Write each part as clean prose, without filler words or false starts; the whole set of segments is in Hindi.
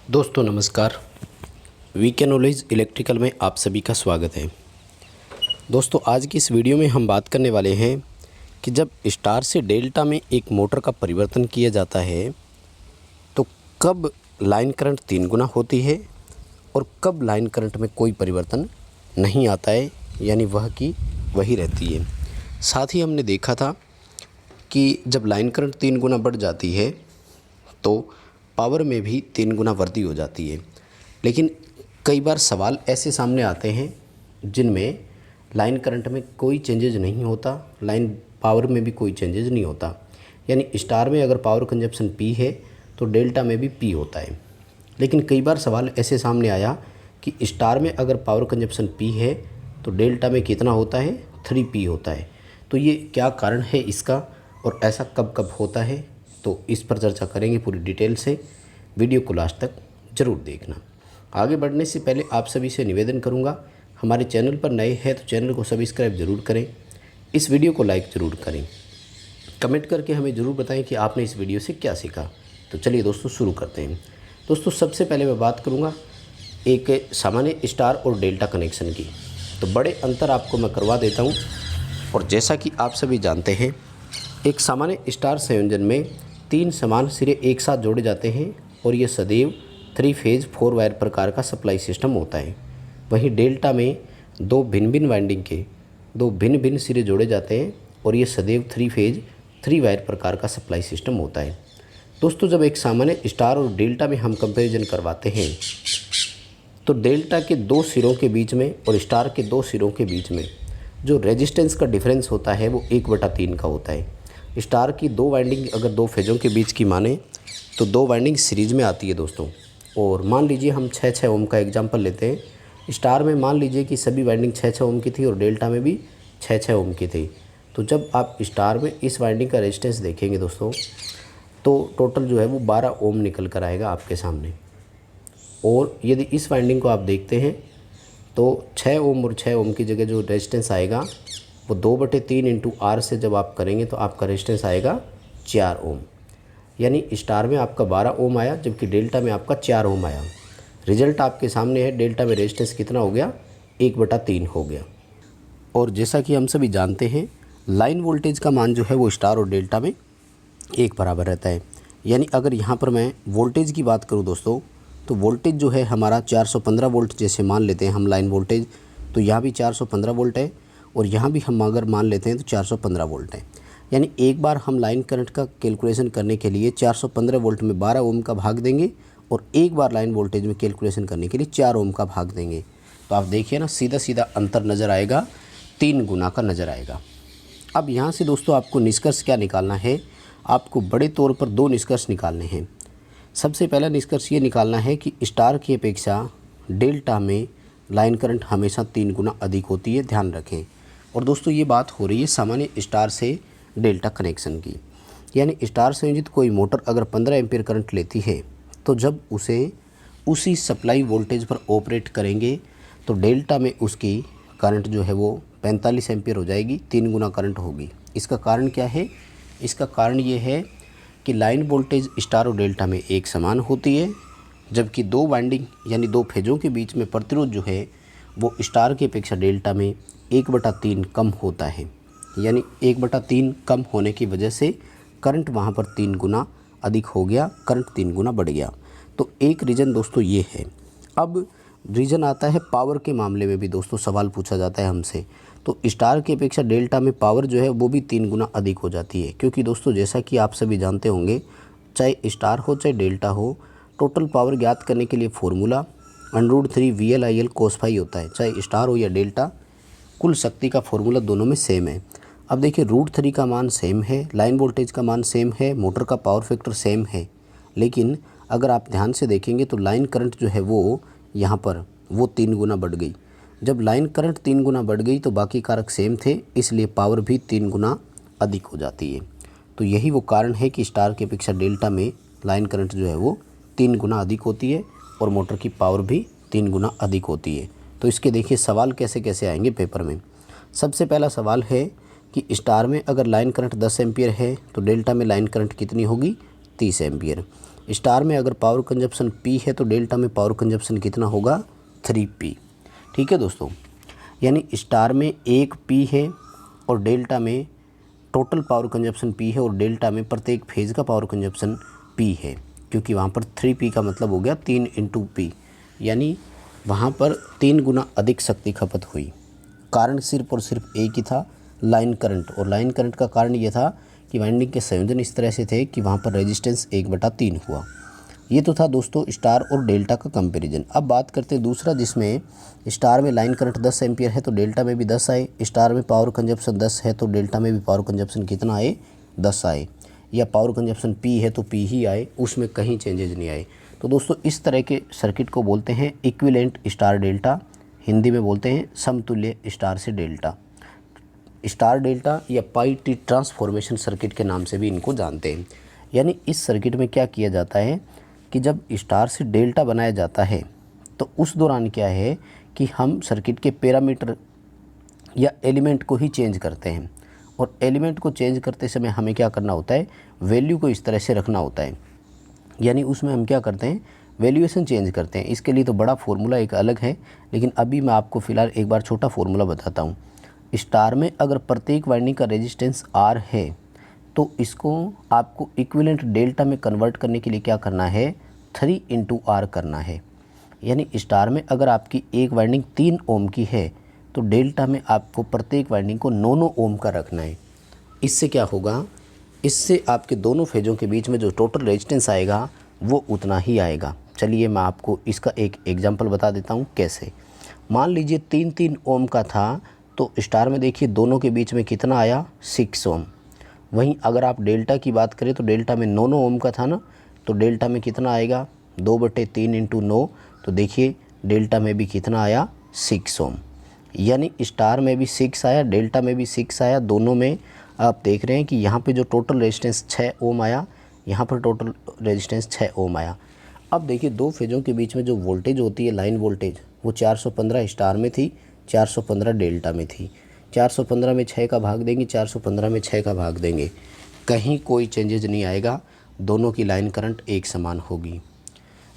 दोस्तों नमस्कार। वीके नॉलेज इलेक्ट्रिकल में आप सभी का स्वागत है। दोस्तों आज की इस वीडियो में हम बात करने वाले हैं कि जब स्टार से डेल्टा में एक मोटर का परिवर्तन किया जाता है तो कब लाइन करंट 3 गुना होती है और कब लाइन करंट में कोई परिवर्तन नहीं आता है, यानी वह की वही रहती है। साथ ही हमने देखा था कि जब लाइन करंट 3 गुना बढ़ जाती है तो पावर में भी 3 गुना वृद्धि हो जाती है। लेकिन कई बार सवाल ऐसे सामने आते हैं जिनमें लाइन करंट में कोई चेंजेज नहीं होता, लाइन पावर में भी कोई चेंजेज नहीं होता। यानी स्टार में अगर पावर कंजप्शन P है तो डेल्टा में भी P होता है। लेकिन कई बार सवाल ऐसे सामने आया कि स्टार में अगर पावर कंजप्शन P है तो डेल्टा में कितना होता है, 3P होता है। तो ये क्या कारण है इसका और ऐसा कब कब होता है, तो इस पर चर्चा करेंगे पूरी डिटेल से। वीडियो को लास्ट तक ज़रूर देखना। आगे बढ़ने से पहले आप सभी से निवेदन करूंगा, हमारे चैनल पर नए हैं तो चैनल को सब्सक्राइब ज़रूर करें, इस वीडियो को लाइक ज़रूर करें, कमेंट करके हमें ज़रूर बताएं कि आपने इस वीडियो से क्या सीखा। तो चलिए दोस्तों शुरू करते हैं। दोस्तों सबसे पहले मैं बात करूँगा एक सामान्य स्टार और डेल्टा कनेक्शन की। तो बड़े अंतर आपको मैं करवा देता हूँ। और जैसा कि आप सभी जानते हैं, एक सामान्य स्टार संयोजन में 3 समान सिरे एक साथ जोड़े जाते हैं और ये सदैव 3 फेज 4 वायर प्रकार का सप्लाई सिस्टम होता है। वहीं डेल्टा में 2 भिन्न भिन्न वाइंडिंग के 2 भिन्न भिन्न सिरे जोड़े जाते हैं और ये सदैव 3 फेज 3 वायर प्रकार का सप्लाई सिस्टम होता है। दोस्तों जब एक सामान्य स्टार और डेल्टा में हम कंपैरिजन करवाते हैं तो डेल्टा के 2 सिरों के बीच में और स्टार के 2 सिरों के बीच में जो रेजिस्टेंस का डिफरेंस होता है वो 1/3 का होता है। स्टार की 2 वाइंडिंग अगर 2 फेजों के बीच की माने तो 2 वाइंडिंग सीरीज़ में आती है दोस्तों। और मान लीजिए हम 6-6 ओम का एग्जांपल लेते हैं। स्टार में मान लीजिए कि सभी वाइंडिंग 6-6 ओम की थी और डेल्टा में भी 6-6 ओम की थी। तो जब आप स्टार में इस वाइंडिंग का रेजिस्टेंस देखेंगे दोस्तों तो टोटल जो है वो 12 ओम निकल कर आएगा आपके सामने। और यदि इस वाइंडिंग को आप देखते हैं तो 6 ओम और 6 ओम की जगह जो रेजिस्टेंस आएगा वो 2/3 इंटू R से जब आप करेंगे तो आपका रेजिस्टेंस आएगा 4 ओम। यानी स्टार में आपका 12 ओम आया जबकि डेल्टा में आपका 4 ओम आया। रिजल्ट आपके सामने है, डेल्टा में रेजिस्टेंस कितना हो गया, 1/3 हो गया। और जैसा कि हम सभी जानते हैं लाइन वोल्टेज का मान जो है वो स्टार और डेल्टा में एक बराबर रहता है। यानी अगर यहाँ पर मैं वोल्टेज की बात करूँ दोस्तों तो वोल्टेज जो है हमारा 415 वोल्ट जैसे मान लेते हैं हम लाइन वोल्टेज, तो यहाँ भी 415 वोल्ट है और यहाँ भी हम अगर मान लेते हैं तो 415 वोल्ट है। यानी एक बार हम लाइन करंट का कैलकुलेशन करने के लिए 415 वोल्ट में 12 ओम का भाग देंगे और एक बार लाइन वोल्टेज में कैलकुलेशन करने के लिए 4 ओम का भाग देंगे। तो आप देखिए ना, सीधा सीधा अंतर नज़र आएगा, 3 गुना का नज़र आएगा। अब यहाँ से दोस्तों आपको निष्कर्ष क्या निकालना है, आपको बड़े तौर पर 2 निष्कर्ष निकालने हैं। सबसे पहला निष्कर्ष ये निकालना है कि स्टार की अपेक्षा डेल्टा में लाइन करंट हमेशा 3 गुना अधिक होती है, ध्यान रखें। और दोस्तों ये बात हो रही है सामान्य स्टार से डेल्टा कनेक्शन की। यानी स्टार संयोजित कोई मोटर अगर 15 एम्पीयर करंट लेती है तो जब उसे उसी सप्लाई वोल्टेज पर ऑपरेट करेंगे तो डेल्टा में उसकी करंट जो है वो 45 एम्पीयर हो जाएगी, 3 गुना करंट होगी। इसका कारण क्या है? इसका कारण ये है कि लाइन वोल्टेज स्टार और डेल्टा में एक समान होती है जबकि 2 वाइंडिंग यानी 2 फेजों के बीच में प्रतिरोध जो है वो स्टार की अपेक्षा डेल्टा में 1/3 कम होता है। यानी 1/3 कम होने की वजह से करंट वहाँ पर 3 गुना अधिक हो गया, करंट 3 गुना बढ़ गया। तो एक रीज़न दोस्तों ये है। अब रीज़न आता है पावर के मामले में भी दोस्तों सवाल पूछा जाता है हमसे। तो स्टार की अपेक्षा डेल्टा में पावर जो है वो भी 3 गुना अधिक हो जाती है, क्योंकि दोस्तों जैसा कि आप सभी जानते होंगे चाहे स्टार हो चाहे डेल्टा हो, टोटल पावर ज्ञात करने के लिए फॉर्मूला √3 VL/IL cos phi होता है। चाहे स्टार हो या डेल्टा, कुल शक्ति का फॉर्मूला दोनों में सेम है। अब देखिए √3 का मान सेम है, लाइन वोल्टेज का मान सेम है, मोटर का पावर फैक्टर सेम है। लेकिन अगर आप ध्यान से देखेंगे तो लाइन करंट जो है वो यहाँ पर वो 3 गुना बढ़ गई। जब लाइन करंट 3 गुना बढ़ गई तो बाकी कारक सेम थे, इसलिए पावर भी 3 गुना अधिक हो जाती है। तो यही वो कारण है कि स्टार की अपेक्षा डेल्टा में लाइन करंट जो है वो 3 गुना अधिक होती है और मोटर की पावर भी 3 गुना अधिक होती है। तो इसके देखिए सवाल कैसे कैसे आएंगे पेपर में। सबसे पहला सवाल है कि स्टार में अगर लाइन करंट 10 एम्पियर है तो डेल्टा में लाइन करंट कितनी होगी, 30 एम्पियर। स्टार में अगर पावर कंजप्शन P है तो डेल्टा में पावर कंजप्शन कितना होगा 3P। ठीक है दोस्तों, यानी स्टार में एक P है और डेल्टा में टोटल पावर कंजप्शन P है और डेल्टा में प्रत्येक फेज़ का पावर कंजप्शन P है, क्योंकि वहाँ पर 3P का मतलब हो गया 3 × P, यानी वहाँ पर 3 गुना अधिक शक्ति खपत हुई। कारण सिर्फ और सिर्फ एक ही था, लाइन करंट। और लाइन करंट का कारण ये था कि वाइंडिंग के संयोजन इस तरह से थे कि वहाँ पर रेजिस्टेंस 1/3 हुआ। ये तो था दोस्तों स्टार और डेल्टा का कंपैरिजन। अब बात करते हैं दूसरा, जिसमें स्टार में लाइन करंट 10 एम्पियर है तो डेल्टा में भी 10 आए। स्टार में पावर कंजप्शन 10 है तो डेल्टा में भी पावर कंजप्शन कितना आए 10 आए। या पावर कंजप्शन P है तो P ही आए, उसमें कहीं चेंजेज नहीं आए। तो दोस्तों इस तरह के सर्किट को बोलते हैं इक्विवेलेंट स्टार डेल्टा, हिंदी में बोलते हैं समतुल्य स्टार से डेल्टा। स्टार डेल्टा या पाई टी ट्रांसफॉर्मेशन सर्किट के नाम से भी इनको जानते हैं। यानी इस सर्किट में क्या किया जाता है कि जब स्टार से डेल्टा बनाया जाता है तो उस दौरान क्या है कि हम सर्किट के पैरामीटर या एलिमेंट को ही चेंज करते हैं। और एलिमेंट को चेंज करते समय हमें क्या करना होता है, वैल्यू को इस तरह से रखना होता है। यानी उसमें हम क्या करते हैं, वैल्यूएशन चेंज करते हैं। इसके लिए तो बड़ा फार्मूला एक अलग है, लेकिन अभी मैं आपको फ़िलहाल एक बार छोटा फार्मूला बताता हूँ। स्टार में अगर प्रत्येक वाइंडिंग का रेजिस्टेंस R है तो इसको आपको इक्विवेलेंट डेल्टा में कन्वर्ट करने के लिए क्या करना है, 3 × R करना है। यानी स्टार में अगर आपकी एक वाइंडिंग 3 ओम की है तो डेल्टा में आपको प्रत्येक वाइंडिंग को 9 ओम का रखना है। इससे क्या होगा, इससे आपके दोनों फेज़ों के बीच में जो टोटल रेजिस्टेंस आएगा वो उतना ही आएगा। चलिए मैं आपको इसका एक एग्जांपल बता देता हूँ कैसे। मान लीजिए 3 ओम का था तो स्टार में देखिए दोनों के बीच में कितना आया 6 ओम। वहीं अगर आप डेल्टा की बात करें तो डेल्टा में 9 ओम का था ना, तो डेल्टा में कितना आएगा 2/3 × 9, तो देखिए डेल्टा में भी कितना आया 6 ओम। यानी स्टार में भी 6 आया, डेल्टा में भी 6 आया। दोनों में आप देख रहे हैं कि यहाँ पे जो टोटल रेजिस्टेंस 6 ओम आया, यहाँ पर टोटल रेजिस्टेंस 6 ओम आया। अब देखिए दो फेज़ों के बीच में जो वोल्टेज होती है लाइन वोल्टेज, वो 415 स्टार में थी, 415 डेल्टा में थी। 415 में 6 का भाग देंगे, 415 में 6 का भाग देंगे, कहीं कोई चेंजेज नहीं आएगा। दोनों की लाइन करंट एक समान होगी।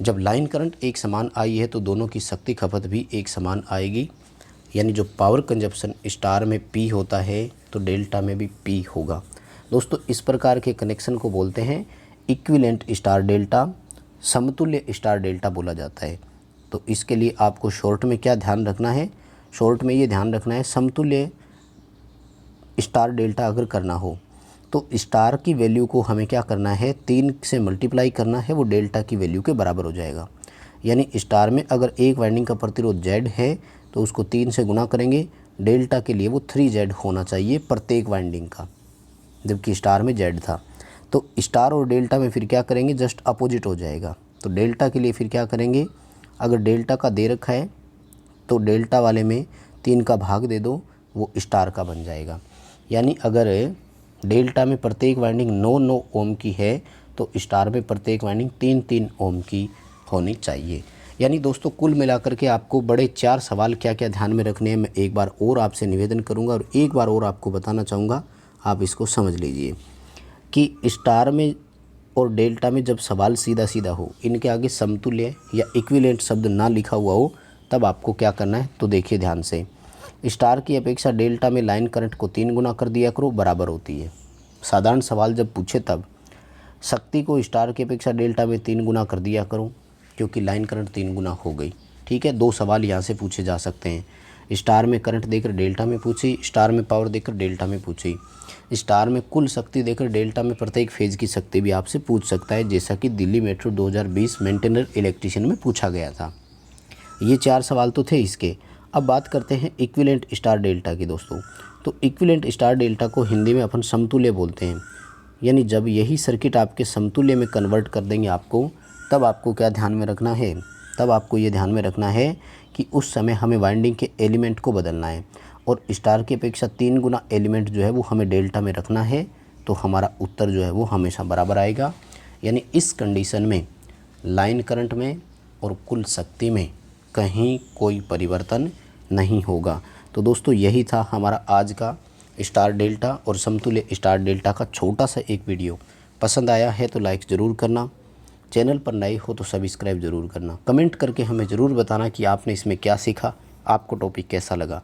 जब लाइन करंट एक समान आई है तो दोनों की शक्ति खपत भी एक समान आएगी। यानी जो पावर कंजप्शन स्टार में P होता है तो डेल्टा में भी P होगा। दोस्तों इस प्रकार के कनेक्शन को बोलते हैं इक्विवेलेंट स्टार डेल्टा, समतुल्य स्टार डेल्टा बोला जाता है। तो इसके लिए आपको शॉर्ट में क्या ध्यान रखना है, शॉर्ट में ये ध्यान रखना है समतुल्य स्टार डेल्टा अगर करना हो तो स्टार की वैल्यू को हमें क्या करना है, 3 से मल्टीप्लाई करना है, वो डेल्टा की वैल्यू के बराबर हो जाएगा। यानी स्टार में अगर एक वाइंडिंग का प्रतिरोध Z है तो उसको 3 से गुना करेंगे, डेल्टा के लिए वो 3Z होना चाहिए प्रत्येक वाइंडिंग का, जबकि स्टार में Z था। तो स्टार और डेल्टा में फिर क्या करेंगे, जस्ट अपोजिट हो जाएगा। तो डेल्टा के लिए फिर क्या करेंगे, अगर डेल्टा का दे रखा है तो डेल्टा वाले में 3 का भाग दे दो, वो स्टार का बन जाएगा। यानी अगर डेल्टा में प्रत्येक वाइंडिंग 9 ओम की है तो स्टार में प्रत्येक वाइंडिंग 3 ओम की होनी चाहिए। यानी दोस्तों कुल मिलाकर के आपको बड़े 4 सवाल क्या क्या ध्यान में रखने हैं, मैं एक बार और आपसे निवेदन करूंगा और एक बार और आपको बताना चाहूँगा, आप इसको समझ लीजिए कि स्टार में और डेल्टा में जब सवाल सीधा सीधा हो, इनके आगे समतुल्य या इक्विवेलेंट शब्द ना लिखा हुआ हो, तब आपको क्या करना है, तो देखिए ध्यान से। स्टार की अपेक्षा डेल्टा में लाइन करंट को 3 गुना कर दिया करो, बराबर होती है। साधारण सवाल जब पूछे तब शक्ति को स्टार की अपेक्षा डेल्टा में 3 गुना कर दिया करो, क्योंकि लाइन करंट 3 गुना हो गई। ठीक है, 2 सवाल यहाँ से पूछे जा सकते हैं। स्टार में करंट देकर डेल्टा में पूछी, स्टार में पावर देकर डेल्टा में पूछी, स्टार में कुल शक्ति देकर डेल्टा में प्रत्येक फेज़ की शक्ति भी आपसे पूछ सकता है, जैसा कि दिल्ली मेट्रो 2020 मेंटेनर इलेक्ट्रीशियन में पूछा गया था। ये 4 सवाल तो थे इसके। अब बात करते हैं इक्विवेलेंट स्टार डेल्टा की दोस्तों। तो इक्विवेलेंट स्टार डेल्टा को हिंदी में अपन समतुल्य बोलते हैं। यानी जब यही सर्किट आपके समतुल्य में कन्वर्ट कर देंगे आपको, तब आपको क्या ध्यान में रखना है, तब आपको ये ध्यान में रखना है कि उस समय हमें वाइंडिंग के एलिमेंट को बदलना है और स्टार की अपेक्षा 3 गुना एलिमेंट जो है वो हमें डेल्टा में रखना है, तो हमारा उत्तर जो है वो हमेशा बराबर आएगा। यानी इस कंडीशन में लाइन करंट में और कुल शक्ति में कहीं कोई परिवर्तन नहीं होगा। तो दोस्तों यही था हमारा आज का स्टार डेल्टा और समतुल्य स्टार डेल्टा का छोटा सा एक वीडियो। पसंद आया है तो लाइक ज़रूर करना, चैनल पर नए हो तो सब्सक्राइब ज़रूर करना। कमेंट करके हमें ज़रूर बताना कि आपने इसमें क्या सीखा, आपको टॉपिक कैसा लगा।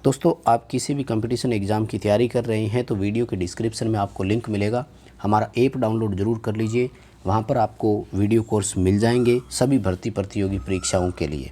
दोस्तों, आप किसी भी कंपटीशन एग्ज़ाम की तैयारी कर रहे हैं तो वीडियो के डिस्क्रिप्शन में आपको लिंक मिलेगा। हमारा ऐप डाउनलोड ज़रूर कर लीजिए, वहाँ पर आपको वीडियो कोर्स मिल जाएंगे सभी भर्ती प्रतियोगी परीक्षाओं के लिए।